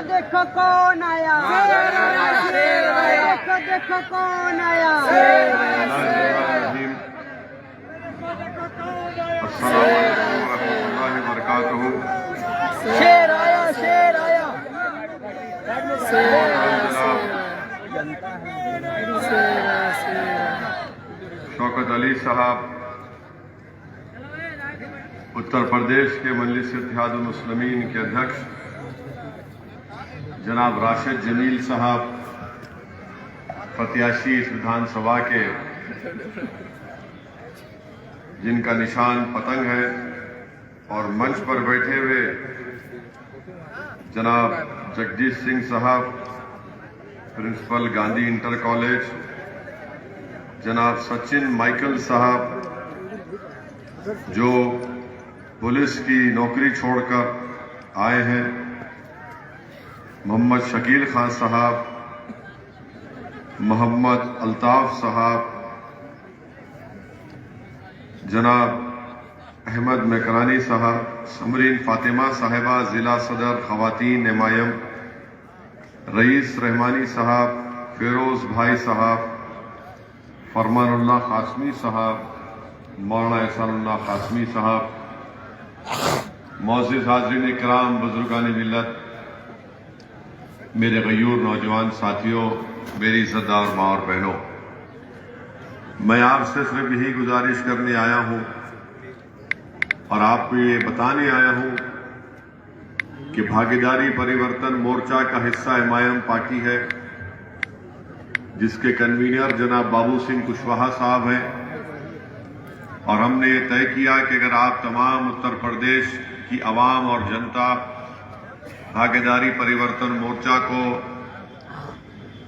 देखो कौन आया, देखो देखो कौन आया। शेर आया, शेर आया। शौकत अली साहब उत्तर प्रदेश के मजलिस इत्तेहादुल मुस्लिमीन के अध्यक्ष, जनाब राशिद जमील साहब प्रत्याशी इस विधानसभा के, जिनका निशान पतंग है, और मंच पर बैठे हुए जनाब जगजीत सिंह साहब प्रिंसिपल गांधी इंटर कॉलेज, जनाब सचिन माइकल साहब जो पुलिस की नौकरी छोड़कर आए हैं, मोहम्मद शकील खान साहब, मोहम्मद अल्ताफ साहब, जनाब अहमद मकरानी साहब, समरीन फातिमा साहिबा जिला सदर खवातीन एमआईएम, रईस रहमानी साहब, फिरोज भाई साहब, फरमानुल्लाह कासमी साहब, मौलाना एहसानुल्लाह कासमी साहब, मौजूद हाज़रीन इकराम, बुजुर्गान मिल्लत, मेरे गयूर नौजवान साथियों, मेरी इज़्ज़तदार माँ और बहनों, मैं आपसे सिर्फ यही गुजारिश करने आया हूँ और आपको ये बताने आया हूँ कि भागीदारी परिवर्तन मोर्चा का हिस्सा एमआईएम पार्टी है, जिसके कन्वीनर जनाब बाबू सिंह कुशवाहा साहब हैं, और हमने ये तय किया कि अगर आप तमाम उत्तर प्रदेश की आवाम और जनता भागीदारी परिवर्तन मोर्चा को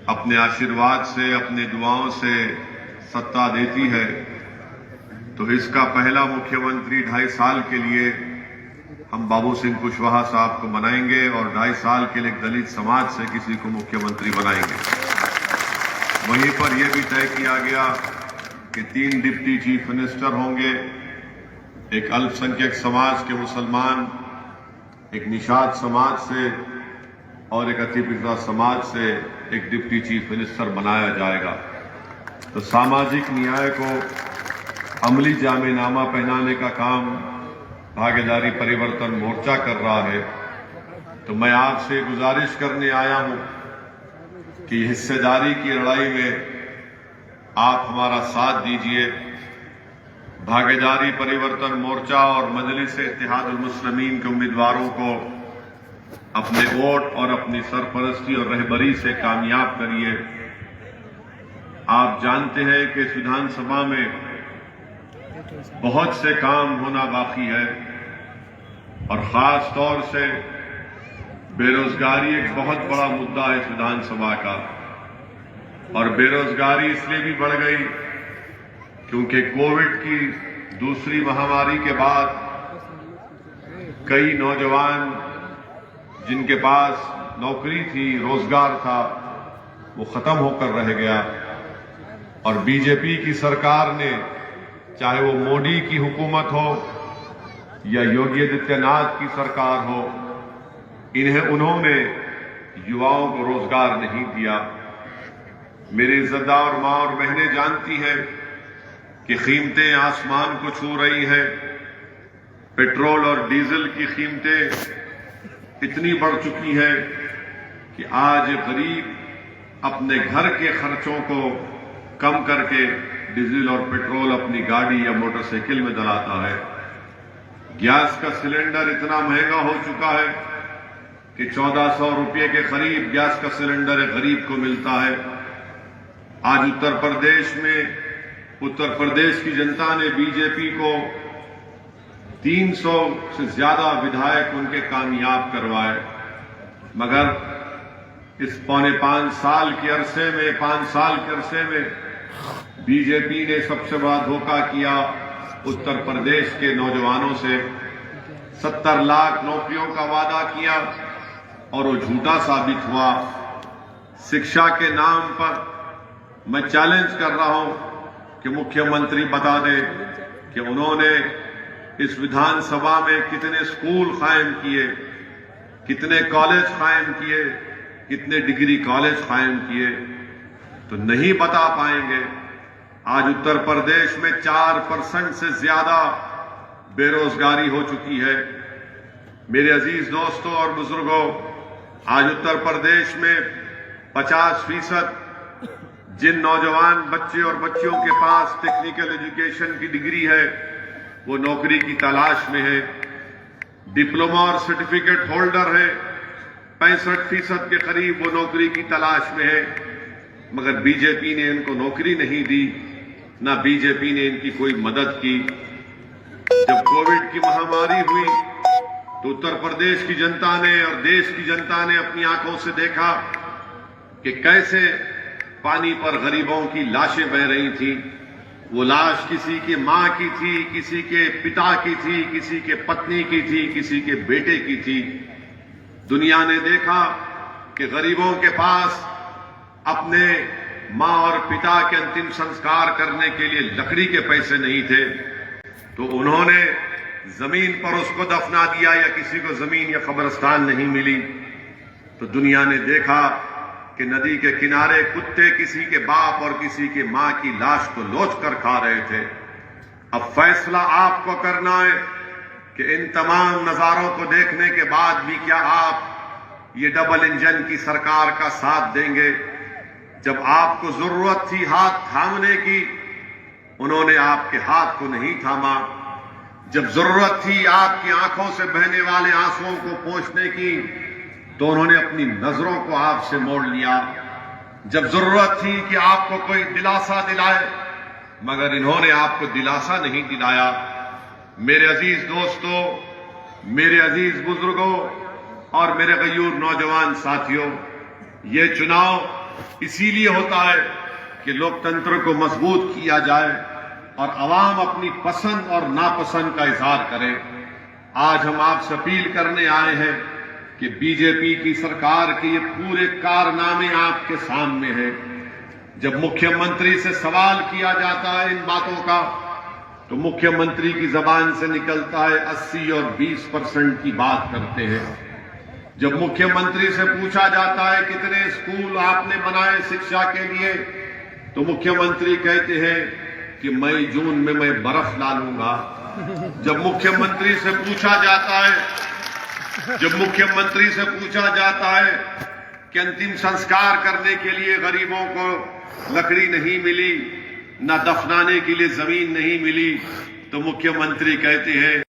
अपने आशीर्वाद से, अपने दुआओं से सत्ता देती है, तो इसका पहला मुख्यमंत्री 2.5 साल के लिए हम बाबू सिंह कुशवाहा साहब को बनाएंगे और 2.5 साल के लिए दलित समाज से किसी को मुख्यमंत्री बनाएंगे। वहीं पर यह भी तय किया गया कि 3 डिप्टी चीफ मिनिस्टर होंगे, एक अल्पसंख्यक समाज के मुसलमान, एक निषाद समाज से और एक अतिपिछड़ा समाज से एक डिप्टी चीफ मिनिस्टर बनाया जाएगा। तो सामाजिक न्याय को अमली जामेनामा पहनाने का काम भागीदारी परिवर्तन मोर्चा कर रहा है। तो मैं आपसे गुजारिश करने आया हूं कि हिस्सेदारी की लड़ाई में आप हमारा साथ दीजिए। भागीदारी परिवर्तन मोर्चा और मजलिस इत्तेहादुल मुस्लिमीन के उम्मीदवारों को अपने वोट और अपनी सरपरस्ती और रहबरी से कामयाब करिए। आप जानते हैं कि इस विधानसभा में बहुत से काम होना बाकी है और खास तौर से बेरोजगारी एक बहुत बड़ा मुद्दा है इस विधानसभा का। और बेरोजगारी इसलिए भी बढ़ गई क्योंकि कोविड की दूसरी महामारी के बाद कई नौजवान जिनके पास नौकरी थी, रोजगार था, वो खत्म होकर रह गया। और बीजेपी की सरकार ने, चाहे वो मोदी की हुकूमत हो या योगी आदित्यनाथ की सरकार हो, उन्होंने युवाओं को रोजगार नहीं दिया। मेरी इज़्ज़तदार माँ और बहनें जानती हैं कि कीमतें आसमान को छू रही हैं। पेट्रोल और डीजल की कीमतें इतनी बढ़ चुकी हैं कि आज गरीब अपने घर के खर्चों को कम करके डीजल और पेट्रोल अपनी गाड़ी या मोटरसाइकिल में डलाता है। गैस का सिलेंडर इतना महंगा हो चुका है कि 1400 रुपये के करीब गैस का सिलेंडर एक गरीब को मिलता है। आज उत्तर प्रदेश की जनता ने बीजेपी को 300 से ज्यादा विधायक उनके कामयाब करवाए, मगर इस 5 साल के अरसे में बीजेपी ने सबसे बड़ा धोखा किया। उत्तर प्रदेश के नौजवानों से 70 लाख नौकरियों का वादा किया और वो झूठा साबित हुआ। शिक्षा के नाम पर मैं चैलेंज कर रहा हूं कि मुख्यमंत्री बता दे कि उन्होंने इस विधानसभा में कितने स्कूल कायम किए, कितने कॉलेज कायम किए, कितने डिग्री कॉलेज कायम किए, तो नहीं बता पाएंगे। आज उत्तर प्रदेश में 4% से ज्यादा बेरोजगारी हो चुकी है। मेरे अजीज दोस्तों और बुजुर्गों, आज उत्तर प्रदेश में 50% जिन नौजवान बच्चे और बच्चियों के पास टेक्निकल एजुकेशन की डिग्री है, वो नौकरी की तलाश में है। डिप्लोमा और सर्टिफिकेट होल्डर है, 65% के करीब वो नौकरी की तलाश में है, मगर बीजेपी ने इनको नौकरी नहीं दी, ना बीजेपी ने इनकी कोई मदद की। जब कोविड की महामारी हुई तो उत्तर प्रदेश की जनता ने और देश की जनता ने अपनी आंखों से देखा कि कैसे पानी पर गरीबों की लाशें बह रही थी। वो लाश किसी की मां की थी, किसी के पिता की थी, किसी के पत्नी की थी, किसी के बेटे की थी। दुनिया ने देखा कि गरीबों के पास अपने मां और पिता के अंतिम संस्कार करने के लिए लकड़ी के पैसे नहीं थे, तो उन्होंने जमीन पर उसको दफना दिया, या किसी को जमीन या कब्रिस्तान नहीं मिली तो दुनिया ने देखा कि नदी के किनारे कुत्ते किसी के बाप और किसी के मां की लाश को लोच कर खा रहे थे। अब फैसला आपको करना है कि इन तमाम नजारों को देखने के बाद भी क्या आप ये डबल इंजन की सरकार का साथ देंगे? जब आपको जरूरत थी हाथ थामने की, उन्होंने आपके हाथ को नहीं थामा। जब जरूरत थी आपकी आंखों से बहने वाले आंसुओं को पोंछने की, तो उन्होंने अपनी नजरों को आपसे मोड़ लिया। जब जरूरत थी कि आपको कोई दिलासा दिलाए, मगर इन्होंने आपको दिलासा नहीं दिलाया। मेरे अजीज दोस्तों, मेरे अजीज बुजुर्गों और मेरे गयूर नौजवान साथियों, ये चुनाव इसीलिए होता है कि लोकतंत्र को मजबूत किया जाए और आवाम अपनी पसंद और नापसंद का इजहार करे। आज हम आपसे अपील करने आए हैं कि बीजेपी की सरकार के ये पूरे कारनामे आपके सामने हैं। जब मुख्यमंत्री से सवाल किया जाता है इन बातों का, तो मुख्यमंत्री की जबान से निकलता है 80 और 20% की बात करते हैं। जब मुख्यमंत्री से पूछा जाता है कितने स्कूल आपने बनाए शिक्षा के लिए, तो मुख्यमंत्री कहते हैं कि मई जून में मैं बर्फ डालूंगा। जब मुख्यमंत्री से पूछा जाता है कि अंतिम संस्कार करने के लिए गरीबों को लकड़ी नहीं मिली, न दफनाने के लिए जमीन नहीं मिली, तो मुख्यमंत्री कहते हैं